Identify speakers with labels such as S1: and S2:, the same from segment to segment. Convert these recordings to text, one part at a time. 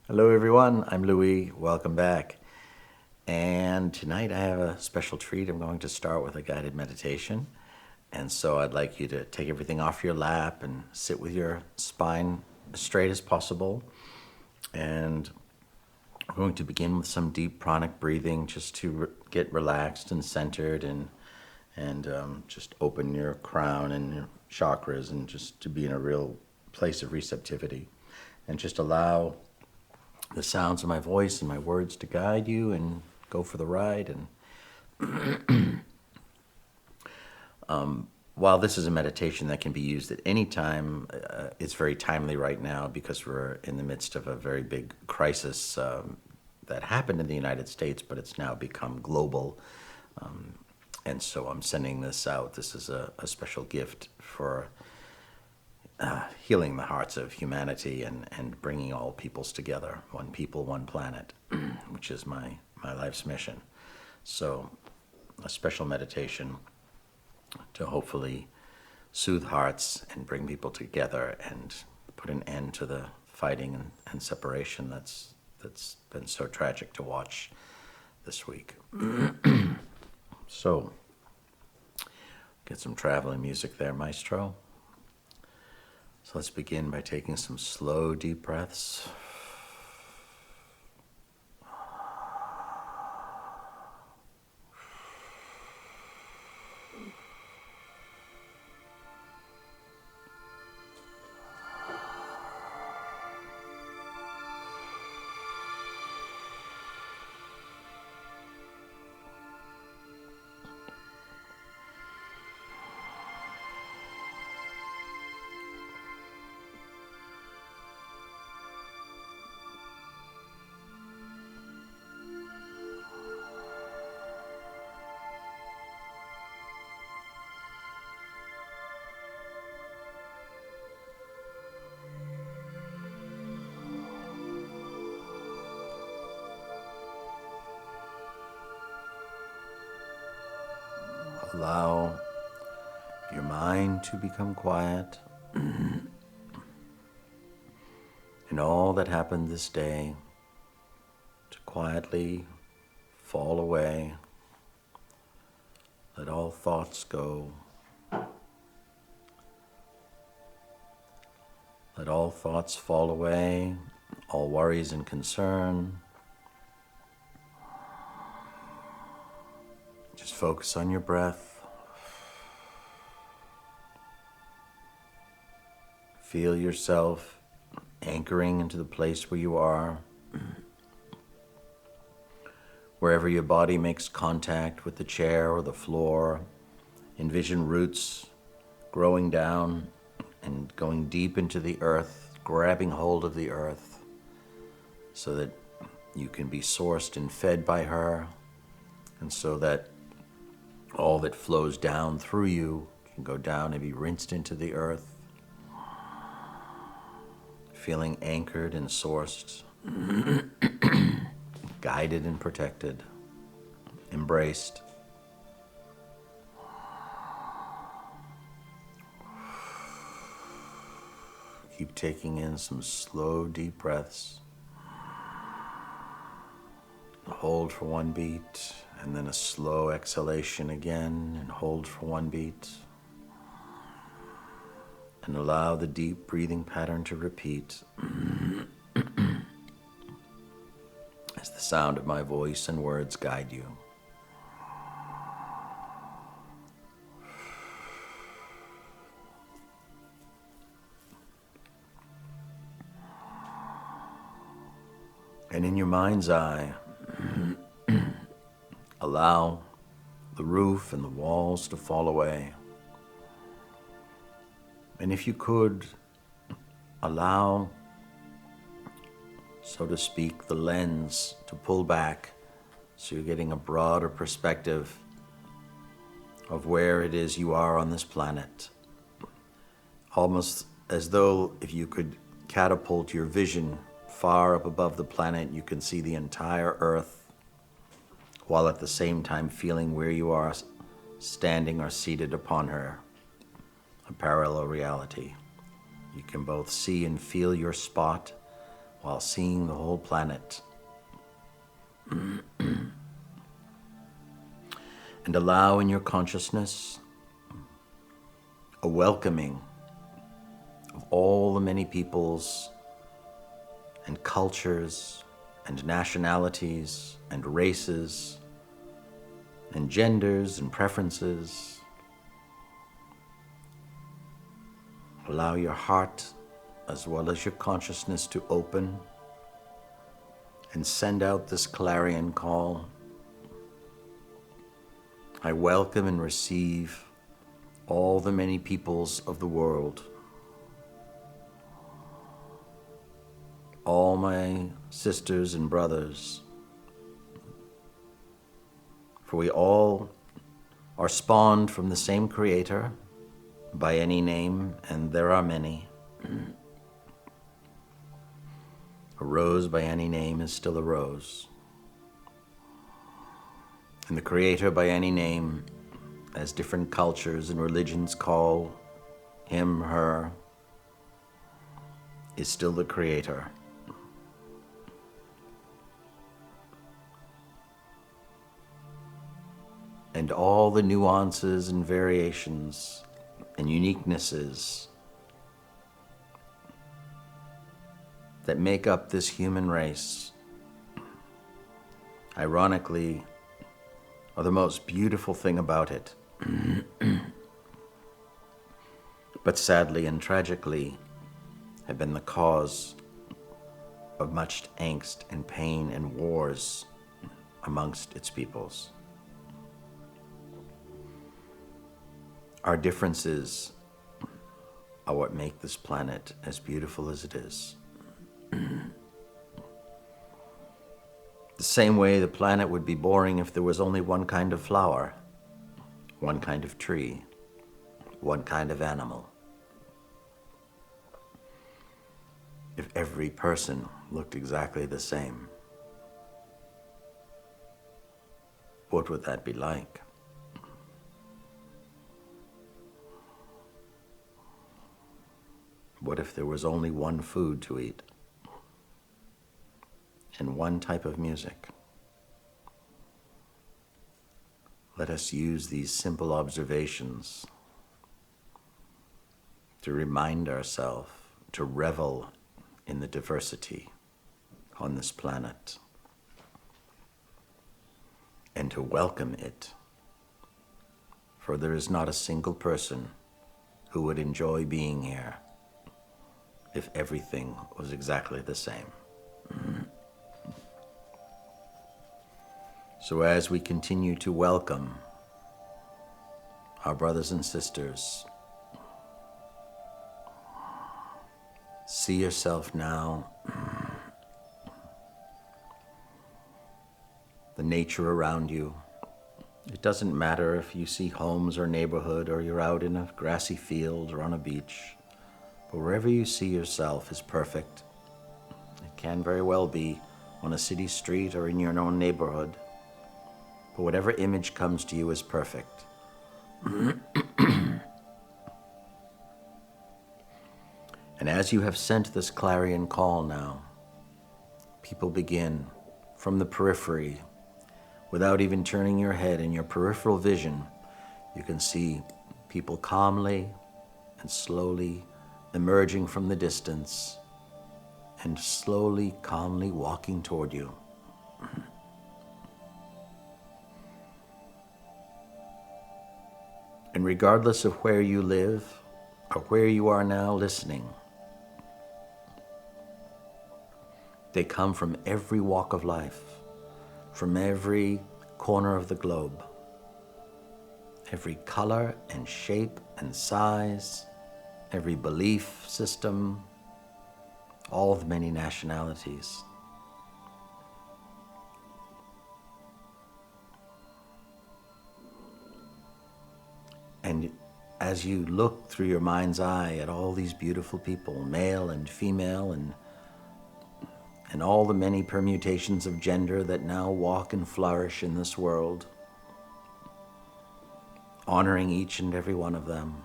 S1: Hello, everyone. I'm Louis. Welcome back. And tonight I have a special treat. I'm going to start with a guided meditation. And so I'd like you to take everything off your lap and sit with your spine as straight as possible. And we're going to begin with some deep pranic breathing just to get relaxed and centered and just open your crown and your chakras and just to be in a real place of receptivity. And just allow the sounds of my voice and my words to guide you and go for the ride. And while this is a meditation that can be used at any time, it's very timely right now because we're in the midst of a very big crisis that happened in the United States, but it's now become global. And so I'm sending this out. This is a special gift for healing the hearts of humanity and bringing all peoples together, one people, one planet, which is my life's mission. So a special meditation to hopefully soothe hearts and bring people together and put an end to the fighting and separation that's been so tragic to watch this week. So get some traveling music there, maestro. So let's begin by taking some slow, deep breaths. Allow your mind to become quiet and all that happened this day to quietly fall away. Let all thoughts go. Let all thoughts fall away, all worries and concern. Just focus on your breath. Feel yourself anchoring into the place where you are. Wherever your body makes contact with the chair or the floor, envision roots growing down and going deep into the earth, grabbing hold of the earth so that you can be sourced and fed by her, and so that all that flows down through you can go down and be rinsed into the earth, feeling anchored and sourced, guided and protected, embraced. Keep taking in some slow, deep breaths. Hold for one beat, and then a slow exhalation again, and hold for one beat. And allow the deep breathing pattern to repeat as the sound of my voice and words guide you. And in your mind's eye, allow the roof and the walls to fall away. And if you could, allow, so to speak, the lens to pull back so you're getting a broader perspective of where it is you are on this planet. Almost as though if you could catapult your vision far up above the planet, you can see the entire Earth, while at the same time feeling where you are standing or seated upon her, a parallel reality. You can both see and feel your spot while seeing the whole planet. And allow in your consciousness a welcoming of all the many peoples and cultures and nationalities and races and genders and preferences. Allow your heart as well as your consciousness to open and send out this clarion call. I welcome and receive all the many peoples of the world, all my sisters and brothers, for we all are spawned from the same Creator by any name, and there are many. A rose by any name is still a rose. And the Creator by any name, as different cultures and religions call him, her, is still the Creator. And all the nuances and variations and uniquenesses that make up this human race, ironically, are the most beautiful thing about it. But sadly and tragically have been the cause of much angst and pain and wars amongst its peoples. Our differences are what make this planet as beautiful as it is. The same way the planet would be boring if there was only one kind of flower, one kind of tree, one kind of animal. If every person looked exactly the same, what would that be like? What if there was only one food to eat and one type of music? Let us use these simple observations to remind ourselves to revel in the diversity on this planet and to welcome it, for there is not a single person who would enjoy being here if everything was exactly the same. So as we continue to welcome our brothers and sisters, see yourself now, the nature around you. It doesn't matter if you see homes or neighborhood or you're out in a grassy field or on a beach, but wherever you see yourself is perfect. It can very well be on a city street or in your own neighborhood, but whatever image comes to you is perfect. And as you have sent this clarion call now, people begin from the periphery, without even turning your head, in your peripheral vision, you can see people calmly and slowly emerging from the distance and slowly, calmly walking toward you. And regardless of where you live or where you are now listening, they come from every walk of life, from every corner of the globe, every color and shape and size, every belief system, all the many nationalities. And as you look through your mind's eye at all these beautiful people, male and female, and all the many permutations of gender that now walk and flourish in this world, honoring each and every one of them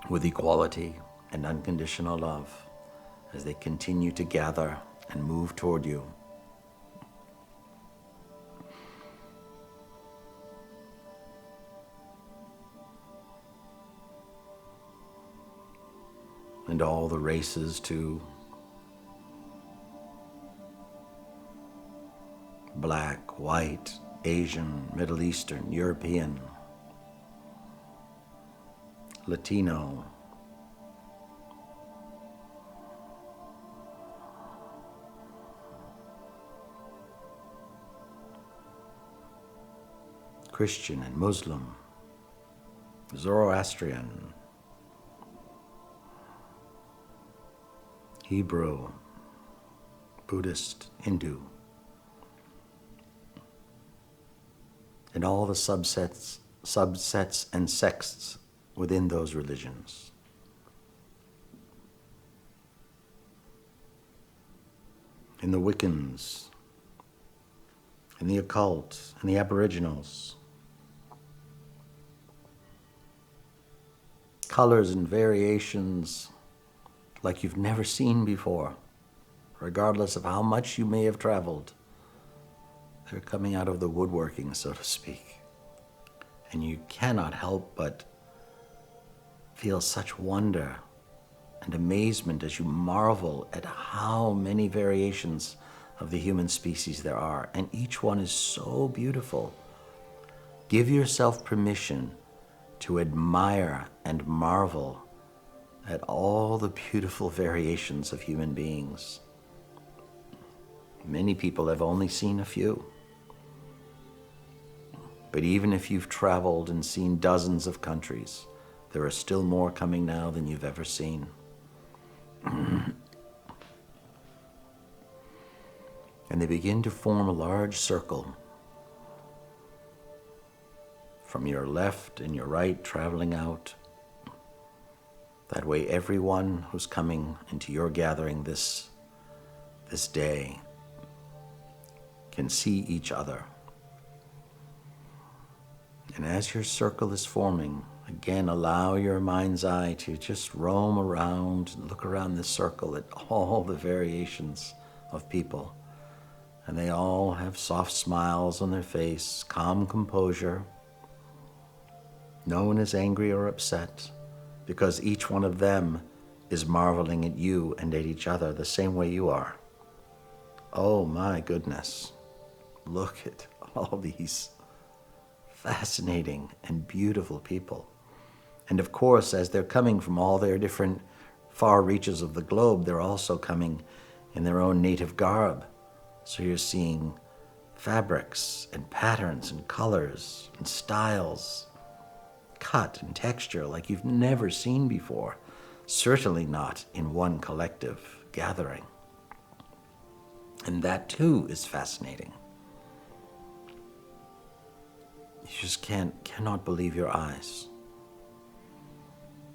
S1: with equality and unconditional love, as they continue to gather and move toward you. And all the races too. Black, white, Asian, Middle Eastern, European, Latino, Christian and Muslim, Zoroastrian, Hebrew, Buddhist, Hindu, and all the subsets and sects within those religions. In the Wiccans, in the occult, in the Aboriginals. Colors and variations like you've never seen before, regardless of how much you may have traveled. They're coming out of the woodworking, so to speak. And you cannot help but feel such wonder and amazement as you marvel at how many variations of the human species there are, and each one is so beautiful. Give yourself permission to admire and marvel at all the beautiful variations of human beings. Many people have only seen a few. But even if you've traveled and seen dozens of countries, there are still more coming now than you've ever seen. And they begin to form a large circle. From your left and your right, traveling out. That way everyone who's coming into your gathering this day can see each other. And as your circle is forming, again, allow your mind's eye to just roam around, look around this circle at all the variations of people. And they all have soft smiles on their face, calm composure. No one is angry or upset, because each one of them is marveling at you and at each other the same way you are. Oh my goodness, look at all these fascinating and beautiful people. And of course, as they're coming from all their different far reaches of the globe, they're also coming in their own native garb. So you're seeing fabrics and patterns and colors and styles, cut and texture like you've never seen before, certainly not in one collective gathering. And that too is fascinating. You just cannot believe your eyes.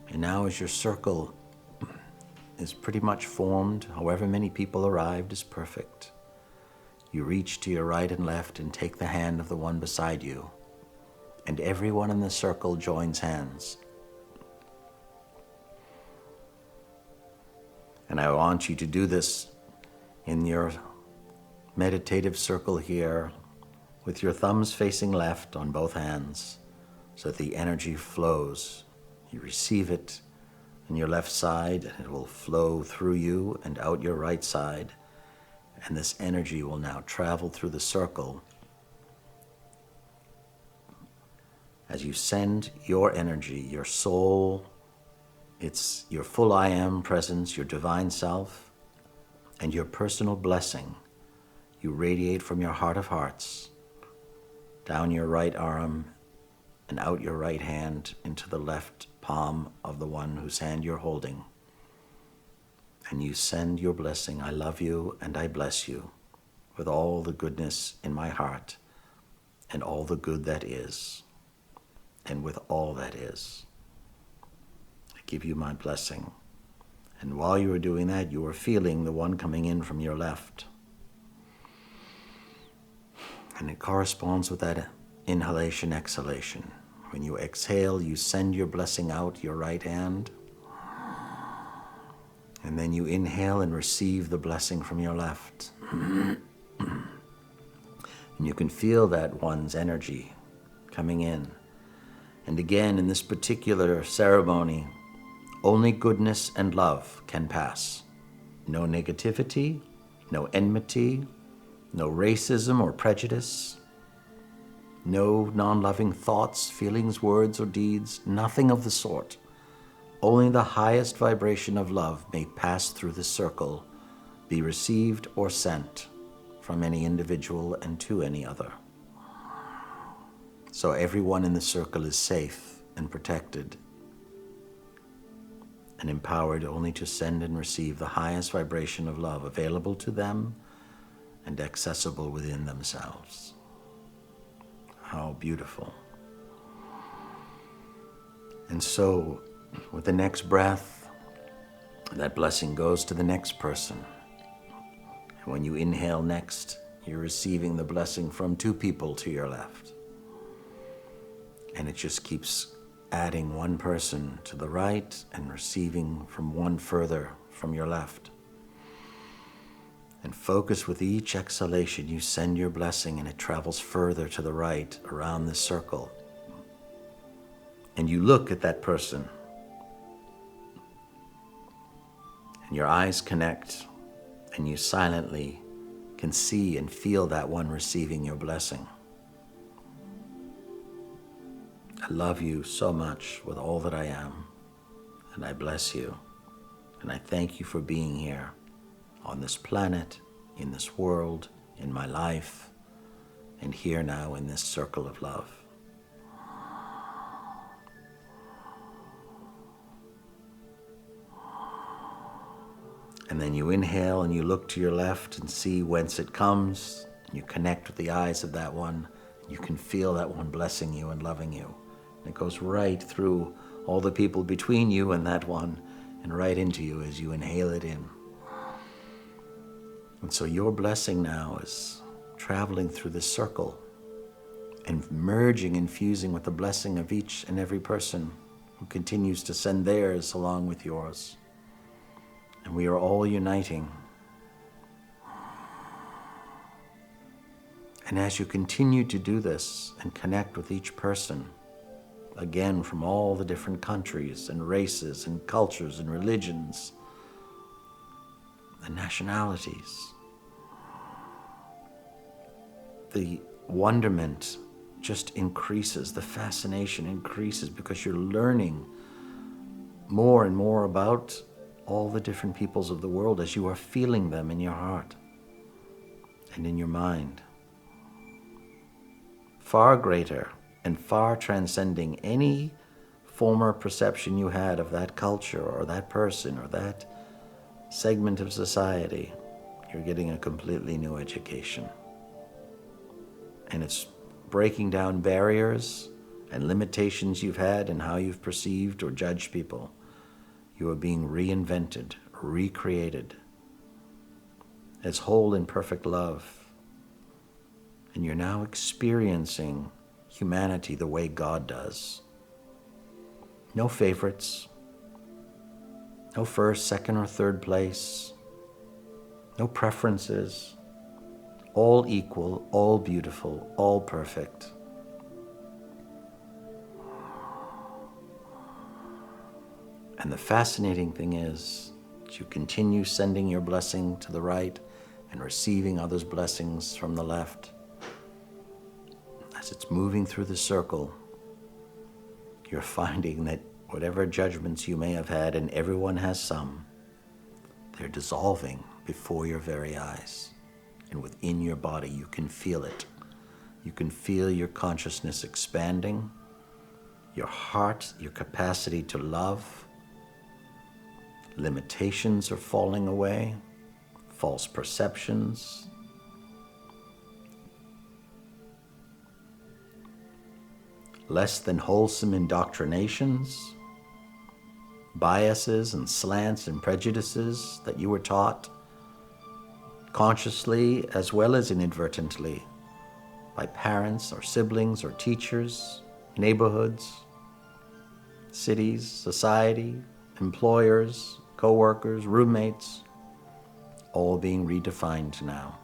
S1: And now as your circle is pretty much formed, however many people arrived is perfect. You reach to your right and left and take the hand of the one beside you, and everyone in the circle joins hands. And I want you to do this in your meditative circle here, with your thumbs facing left on both hands, so that the energy flows. You receive it on your left side, and it will flow through you and out your right side. And this energy will now travel through the circle. As you send your energy, your soul, it's your full I am presence, your divine self, and your personal blessing, you radiate from your heart of hearts, down your right arm and out your right hand into the left palm of the one whose hand you're holding. And you send your blessing, I love you and I bless you with all the goodness in my heart and all the good that is, and with all that is. I give you my blessing. And while you are doing that, you are feeling the one coming in from your left. And it corresponds with that inhalation, exhalation. When you exhale, you send your blessing out your right hand. And then you inhale and receive the blessing from your left. And you can feel that one's energy coming in. And again, in this particular ceremony, only goodness and love can pass. No negativity, no enmity, no racism or prejudice, no non-loving thoughts, feelings, words, or deeds, nothing of the sort. Only the highest vibration of love may pass through the circle, be received or sent from any individual and to any other. So everyone in the circle is safe and protected and empowered only to send and receive the highest vibration of love available to them and accessible within themselves. How beautiful. And so, with the next breath, that blessing goes to the next person. And when you inhale next, you're receiving the blessing from two people to your left. And it just keeps adding one person to the right and receiving from one further from your left. And focus with each exhalation, you send your blessing and it travels further to the right around this circle. And you look at that person and your eyes connect and you silently can see and feel that one receiving your blessing. I love you so much with all that I am, and I bless you, and I thank you for being here on this planet, in this world, in my life, and here now in this circle of love. And then you inhale and you look to your left and see whence it comes, and you connect with the eyes of that one. You can feel that one blessing you and loving you. And it goes right through all the people between you and that one, and right into you as you inhale it in. And so your blessing now is traveling through this circle and merging and fusing with the blessing of each and every person who continues to send theirs along with yours. And we are all uniting. And as you continue to do this and connect with each person, again from all the different countries and races and cultures and religions and nationalities, the wonderment just increases, the fascination increases because you're learning more and more about all the different peoples of the world as you are feeling them in your heart and in your mind. Far greater and far transcending any former perception you had of that culture or that person or that segment of society. You're getting a completely new education. And it's breaking down barriers and limitations you've had in how you've perceived or judged people. You are being reinvented, recreated as whole and perfect love. And you're now experiencing humanity the way God does. No favorites, no first, second, or third place, no preferences, all equal, all beautiful, all perfect. And the fascinating thing is that you continue sending your blessing to the right and receiving others' blessings from the left. As it's moving through the circle, you're finding that whatever judgments you may have had, and everyone has some, they're dissolving before your very eyes. And within your body, you can feel it. You can feel your consciousness expanding, your heart, your capacity to love. Limitations are falling away, false perceptions. Less than wholesome indoctrinations, biases and slants and prejudices that you were taught, consciously as well as inadvertently, by parents or siblings or teachers, neighborhoods, cities, society, employers, co-workers, roommates, all being redefined now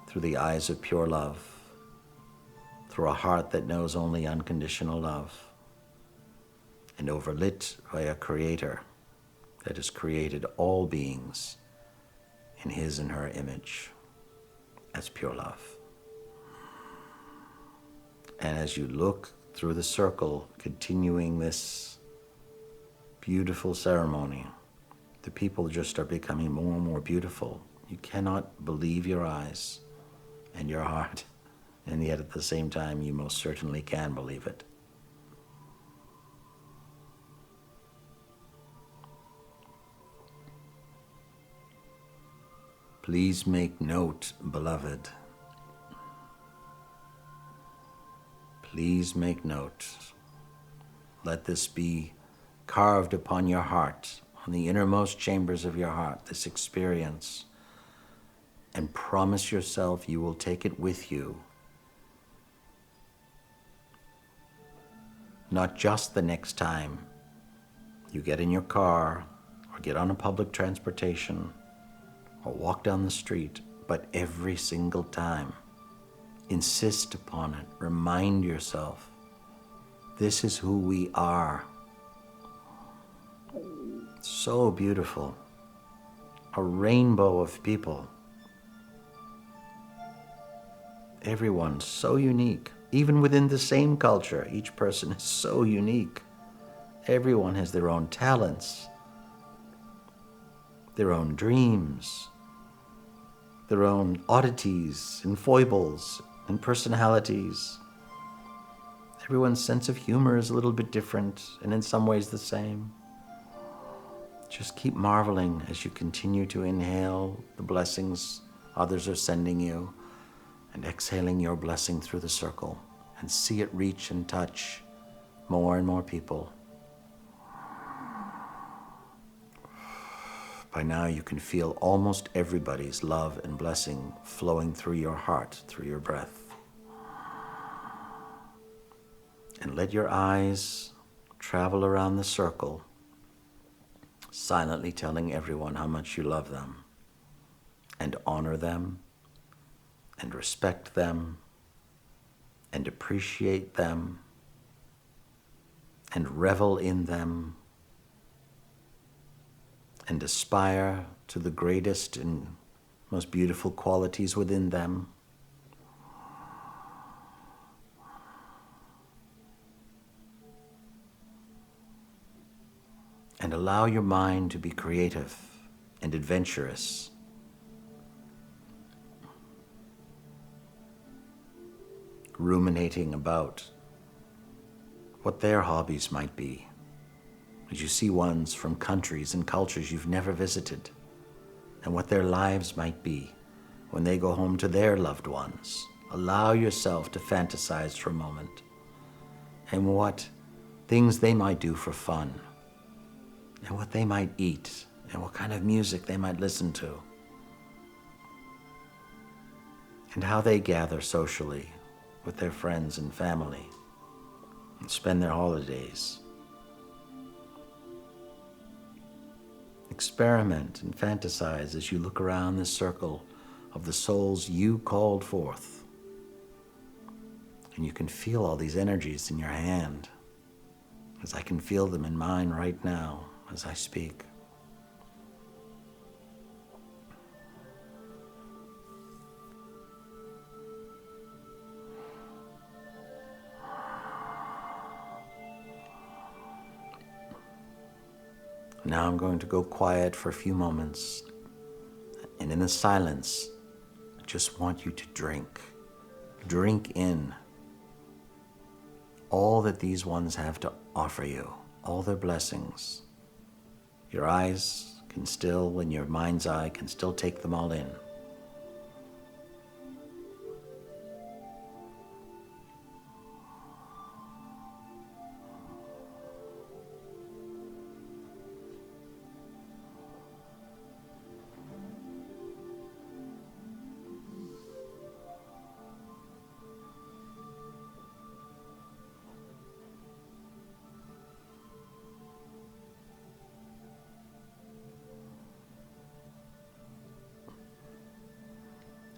S1: through the eyes of pure love, through a heart that knows only unconditional love, and overlit by a creator that has created all beings in his and her image as pure love. And as you look through the circle, continuing this beautiful ceremony, the people just are becoming more and more beautiful. You cannot believe your eyes and your heart, and yet at the same time, you most certainly can believe it. Please make note, beloved. Please make note. Let this be carved upon your heart, on the innermost chambers of your heart, this experience, and promise yourself you will take it with you. Not just the next time you get in your car or get on a public transportation or walk down the street, but every single time. Insist upon it. Remind yourself, this is who we are. So beautiful. A rainbow of people. Everyone's so unique. Even within the same culture, each person is so unique. Everyone has their own talents, their own dreams, their own oddities and foibles and personalities. Everyone's sense of humor is a little bit different and in some ways the same. Just keep marveling as you continue to inhale the blessings others are sending you and exhaling your blessing through the circle, and see it reach and touch more and more people. By now you can feel almost everybody's love and blessing flowing through your heart, through your breath. And let your eyes travel around the circle, silently telling everyone how much you love them and honor them and respect them and appreciate them and revel in them and aspire to the greatest and most beautiful qualities within them. And allow your mind to be creative and adventurous. Ruminating about what their hobbies might be, as you see ones from countries and cultures you've never visited, and what their lives might be when they go home to their loved ones. Allow yourself to fantasize for a moment, and what things they might do for fun, and what they might eat, and what kind of music they might listen to, and how they gather socially with their friends and family and spend their holidays. Experiment and fantasize as you look around this circle of the souls you called forth. And you can feel all these energies in your hand, as I can feel them in mine right now as I speak. Now I'm going to go quiet for a few moments, and in the silence, I just want you to drink in all that these ones have to offer you, all their blessings. Your eyes can still, and your mind's eye can still take them all in.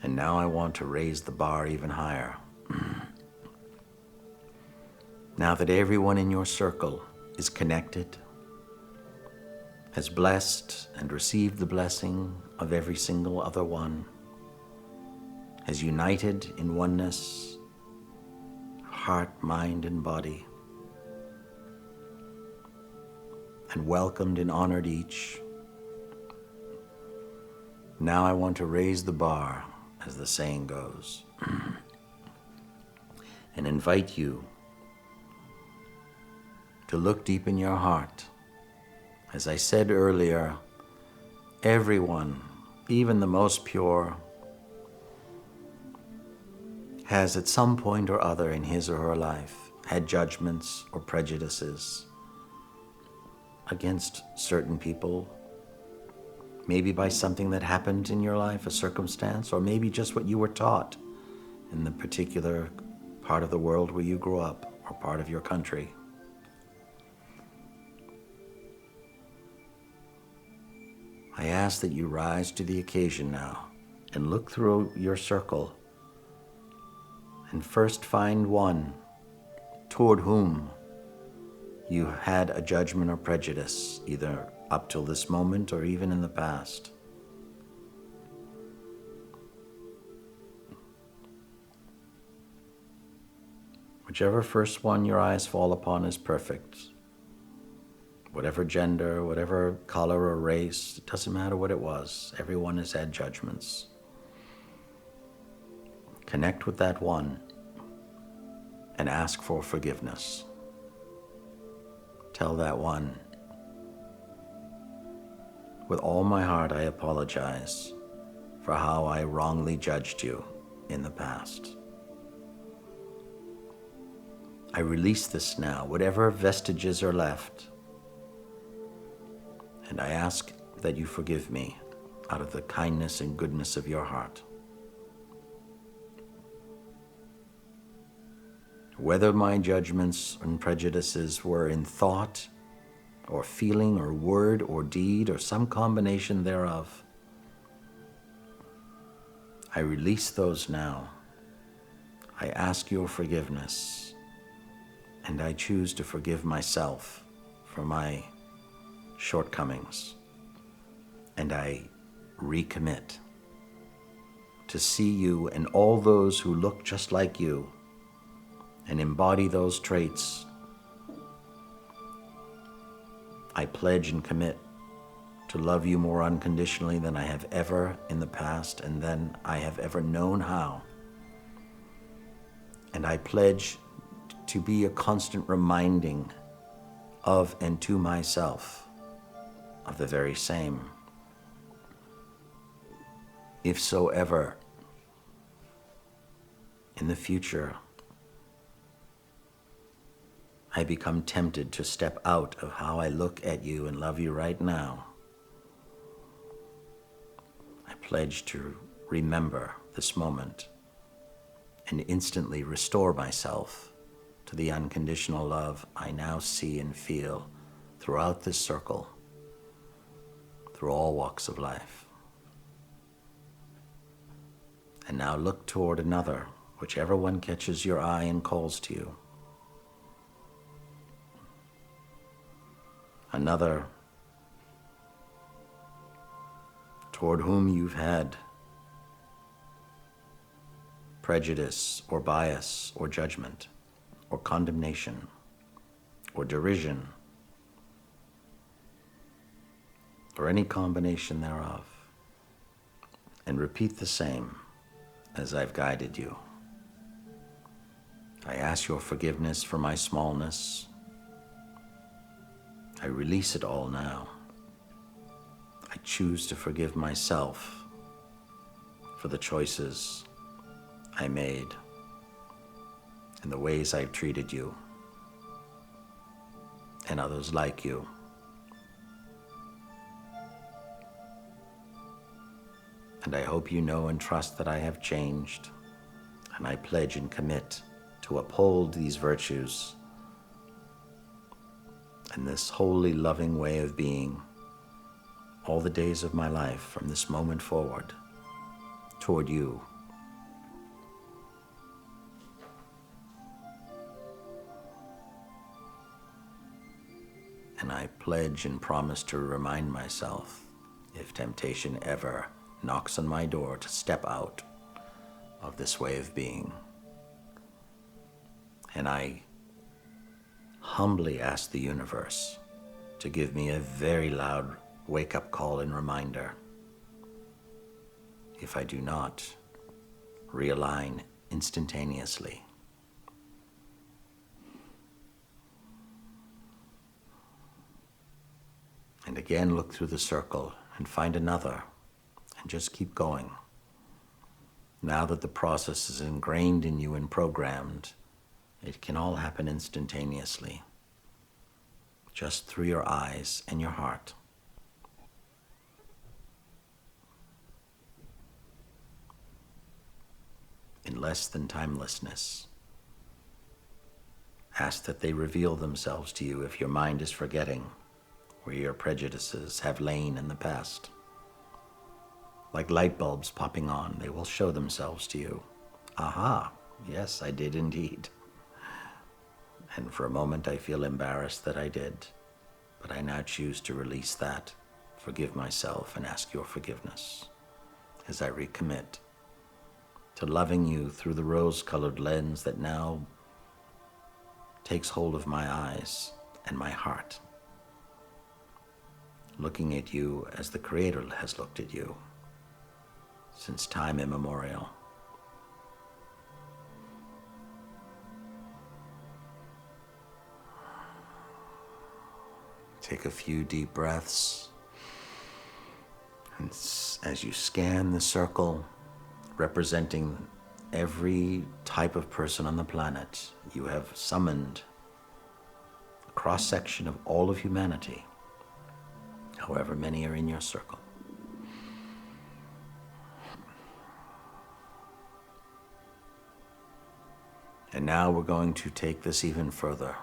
S1: And now I want to raise the bar even higher. Now that everyone in your circle is connected, has blessed and received the blessing of every single other one, has united in oneness, heart, mind, and body, and welcomed and honored each. Now I want to raise the bar, as the saying goes, and invite you to look deep in your heart. As I said earlier, everyone, even the most pure, has at some point or other in his or her life had judgments or prejudices against certain people, maybe by something that happened in your life, a circumstance, or maybe just what you were taught in the particular part of the world where you grew up or part of your country. I ask that you rise to the occasion now and look through your circle and first find one toward whom you had a judgment or prejudice, either up till this moment or even in the past. Whichever first one your eyes fall upon is perfect. Whatever gender, whatever color or race, it doesn't matter what it was. Everyone has had judgments. Connect with that one and ask for forgiveness. Tell that one, with all my heart, I apologize for how I wrongly judged you in the past. I release this now, whatever vestiges are left, and I ask that you forgive me out of the kindness and goodness of your heart. Whether my judgments and prejudices were in thought or feeling or word or deed or some combination thereof, I release those now. I ask your forgiveness, and I choose to forgive myself for my shortcomings, and I recommit to see you and all those who look just like you and embody those traits. I pledge and commit to love you more unconditionally than I have ever in the past and than I have ever known how. And I pledge to be a constant reminding of and to myself of the very same. If so ever in the future I become tempted to step out of how I look at you and love you right now, I pledge to remember this moment and instantly restore myself to the unconditional love I now see and feel throughout this circle, through all walks of life. And now look toward another, whichever one catches your eye and calls to you. Another toward whom you've had prejudice or bias or judgment or condemnation or derision or any combination thereof, and repeat the same as I've guided you. I ask your forgiveness for my smallness. I release it all now. I choose to forgive myself for the choices I made and the ways I've treated you and others like you. And I hope you know and trust that I have changed, and I pledge and commit to uphold these virtues and this holy, loving way of being all the days of my life from this moment forward toward you And I pledge and promise to remind myself, if temptation ever knocks on my door, to step out of this way of being. And I humbly ask the universe to give me a very loud wake-up call and reminder. If I do not realign instantaneously. And again, look through the circle and find another, and just keep going. Now that the process is ingrained in you and programmed, it can all happen instantaneously, just through your eyes and your heart. In less than timelessness. Ask that they reveal themselves to you if your mind is forgetting where your prejudices have lain in the past. Like light bulbs popping on, they will show themselves to you. Aha, yes, I did indeed. And for a moment I feel embarrassed that I did, but I now choose to release that, forgive myself, and ask your forgiveness as I recommit to loving you through the rose-colored lens that now takes hold of my eyes and my heart, looking at you as the Creator has looked at you since time immemorial. Take a few deep breaths, and as you scan the circle representing every type of person on the planet, you have summoned a cross-section of all of humanity, however many are in your circle. And now we're going to take this even further.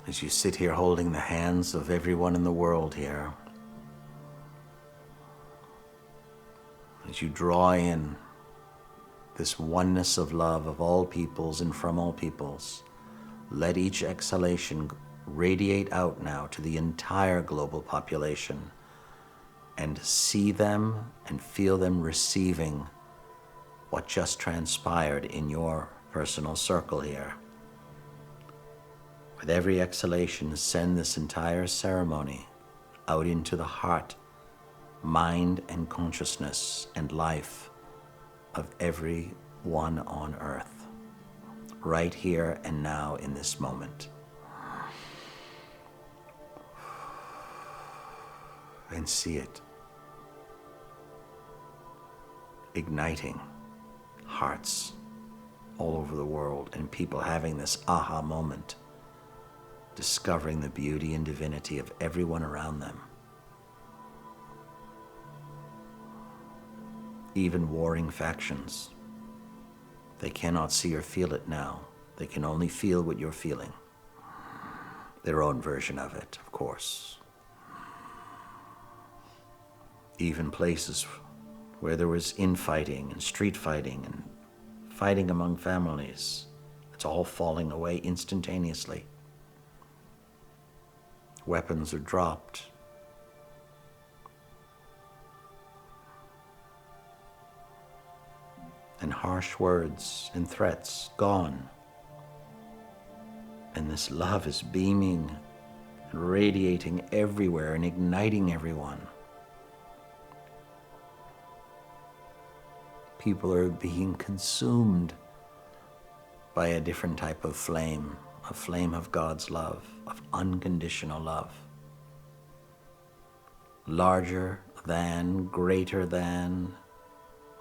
S1: As you sit here holding the hands of everyone in the world here, as you draw in this oneness of love of all peoples and from all peoples, let each exhalation radiate out now to the entire global population, and see them and feel them receiving what just transpired in your personal circle here. With every exhalation, send this entire ceremony out into the heart, mind, and consciousness and life of everyone on earth, right here and now in this moment. And see it igniting hearts all over the world, and people having this aha moment, discovering the beauty and divinity of everyone around them. Even warring factions, they cannot see or feel it now. They can only feel what you're feeling. Their own version of it, of course. Even places where there was infighting and street fighting and fighting among families, it's all falling away instantaneously. Weapons are dropped. And harsh words and threats gone. And this love is beaming and radiating everywhere and igniting everyone. People are being consumed by a different type of flame, a flame of God's love, of unconditional love. Larger than, greater than,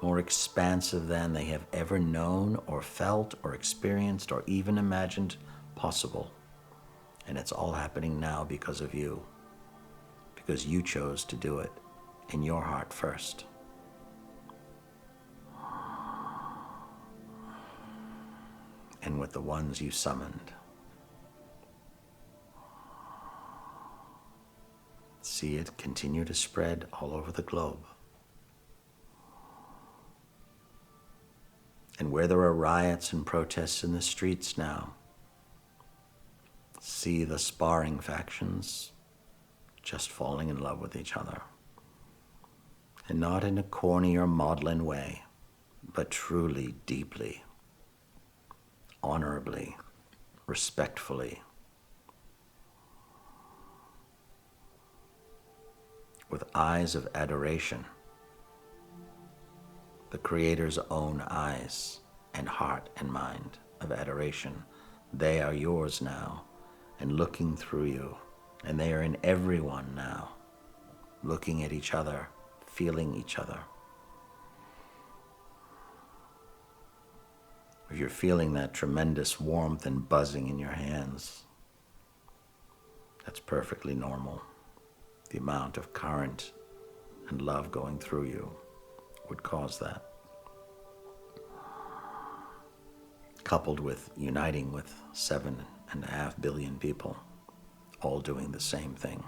S1: more expansive than they have ever known or felt or experienced or even imagined possible. And it's all happening now because of you, because you chose to do it in your heart first. And with the ones you summoned. See it continue to spread all over the globe. And where there are riots and protests in the streets now, See the sparring factions just falling in love with each other. And not in a corny or maudlin way, but truly, deeply, honorably, respectfully, with eyes of adoration, the Creator's own eyes and heart and mind of adoration. They are yours now and looking through you, and they are in everyone now, looking at each other, feeling each other. If you're feeling that tremendous warmth and buzzing in your hands, that's perfectly normal. The amount of current and love going through you would cause that. Coupled with uniting with 7.5 billion people, all doing the same thing.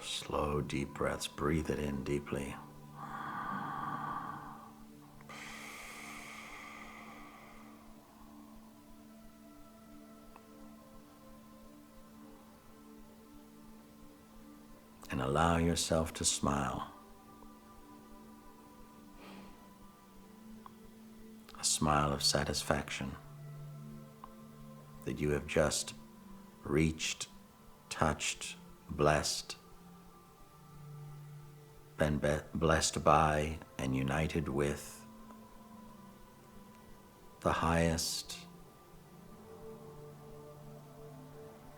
S1: Slow, deep breaths. Breathe it in deeply. And allow yourself to smile. A smile of satisfaction that you have just reached, touched, blessed, been blessed by, and united with the highest,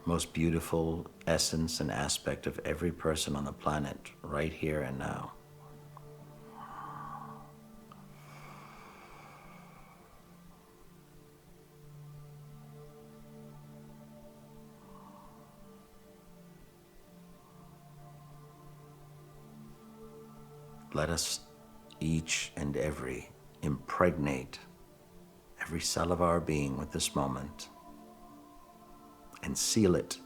S1: most beautiful essence and aspect of every person on the planet right here and now. Let us each and every impregnate every cell of our being with this moment and seal it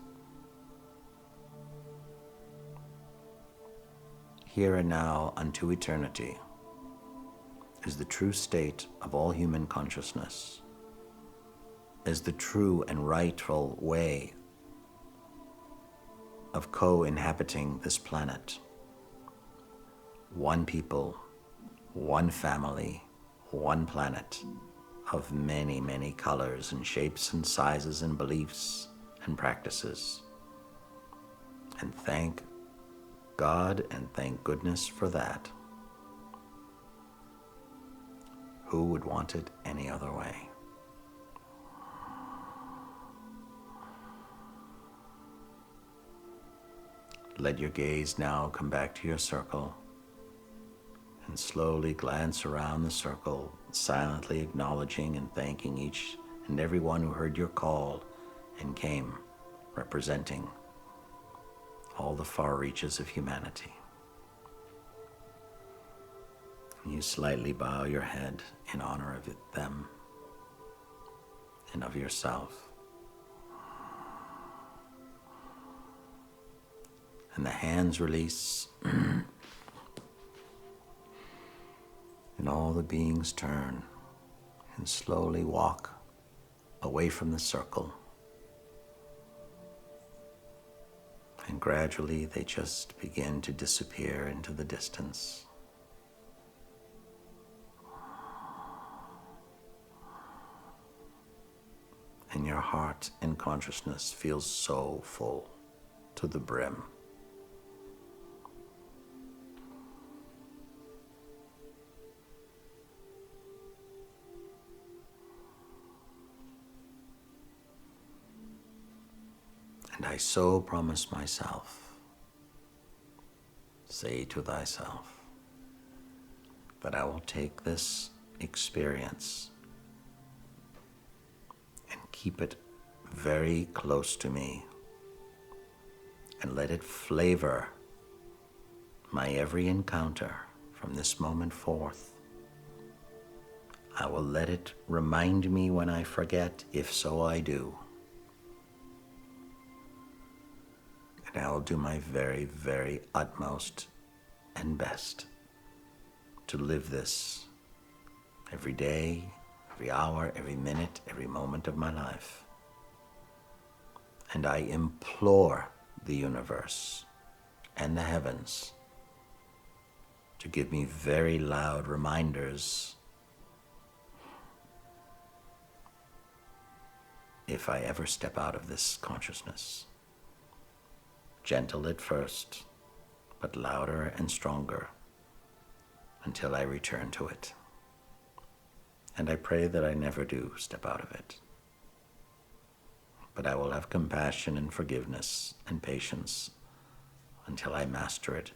S1: here and now unto eternity is the true state of all human consciousness, is the true and rightful way of co-inhabiting this planet. One people, one family, one planet of many, many colors and shapes and sizes and beliefs and practices. And thank God and thank goodness for that. Who would want it any other way? Let your gaze now come back to your circle and slowly glance around the circle, silently acknowledging and thanking each and every one who heard your call and came, representing all the far reaches of humanity. You slightly bow your head in honor of them and of yourself. And the hands release, and all the beings turn and slowly walk away from the circle. And gradually they just begin to disappear into the distance. And your heart and consciousness feels so full to the brim. And I so promise myself, say to thyself, that I will take this experience and keep it very close to me and let it flavor my every encounter from this moment forth. I will let it remind me when I forget, if so I do. And I will do my very, very utmost and best to live this every day, every hour, every minute, every moment of my life. And I implore the universe and the heavens to give me very loud reminders if I ever step out of this consciousness. Gentle at first, but louder and stronger until I return to it. And I pray that I never do step out of it. But I will have compassion and forgiveness and patience until I master it,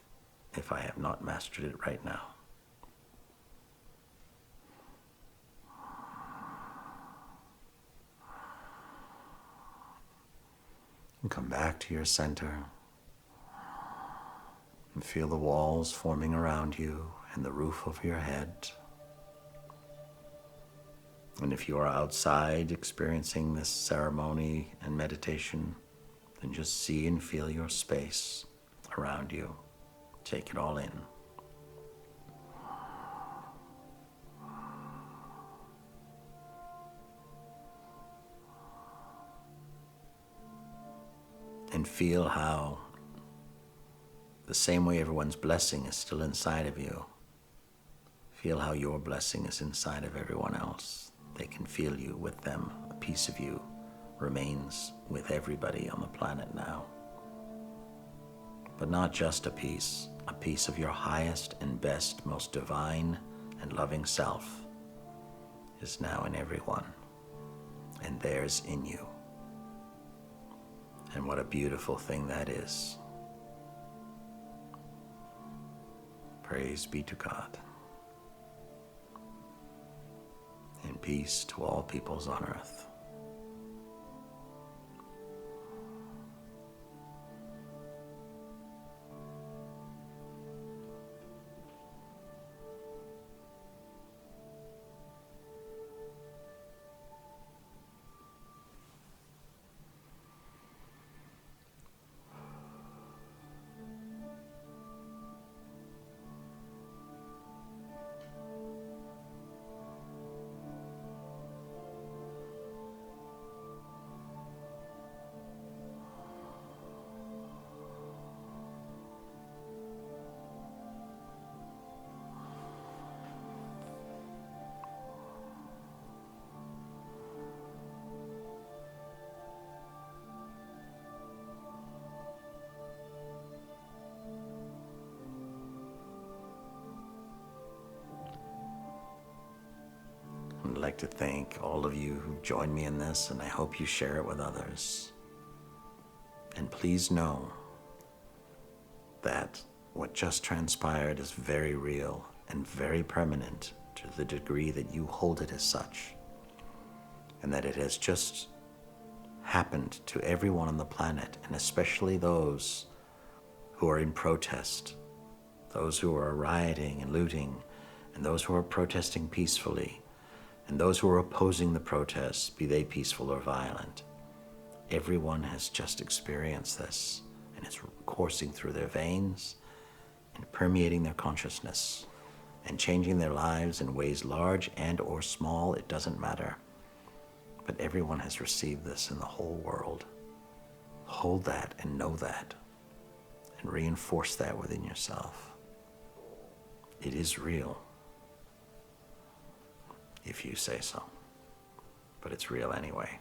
S1: if I have not mastered it right now. And come back to your center and feel the walls forming around you and the roof over your head. And if you are outside experiencing this ceremony and meditation, then just see and feel your space around you. Take it all in. And feel how the same way everyone's blessing is still inside of you, feel how your blessing is inside of everyone else. They can feel you with them. A piece of you remains with everybody on the planet now. But not just a piece of your highest and best, most divine and loving self is now in everyone, and theirs in you. And what a beautiful thing that is. Praise be to God. And peace to all peoples on earth. I'd like to thank all of you who joined me in this, and I hope you share it with others. And please know that what just transpired is very real and very permanent to the degree that you hold it as such, and that it has just happened to everyone on the planet, and especially those who are in protest, those who are rioting and looting, and those who are protesting peacefully, and those who are opposing the protests, be they peaceful or violent. Everyone has just experienced this, and it's coursing through their veins and permeating their consciousness and changing their lives in ways large and or small, it doesn't matter. But everyone has received this in the whole world. Hold that and know that, and reinforce that within yourself. It is real, if you say so. But it's real anyway.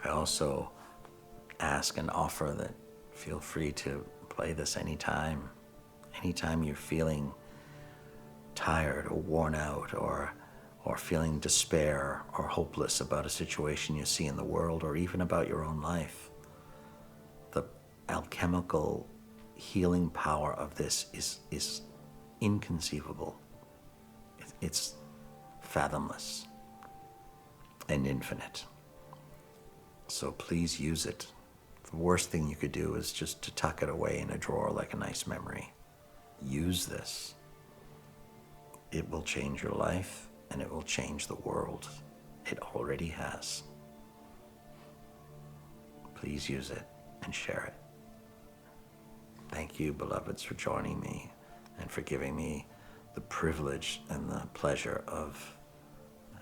S1: I also ask and offer that feel free to play this anytime. Anytime you're feeling tired or worn out or feeling despair or hopeless about a situation you see in the world or even about your own life. The alchemical healing power of this is inconceivable. It's fathomless and infinite. So please use it. The worst thing you could do is just to tuck it away in a drawer like a nice memory. Use this. It will change your life, and it will change the world. It already has. Please use it and share it. Thank you, beloveds, for joining me and for giving me the privilege and the pleasure of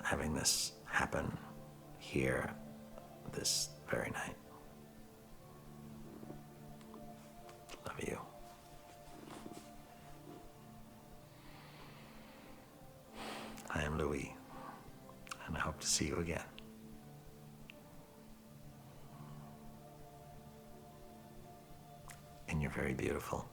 S1: having this happen here this very night. Love you. I am Louis, and I hope to see you again. And you're very beautiful.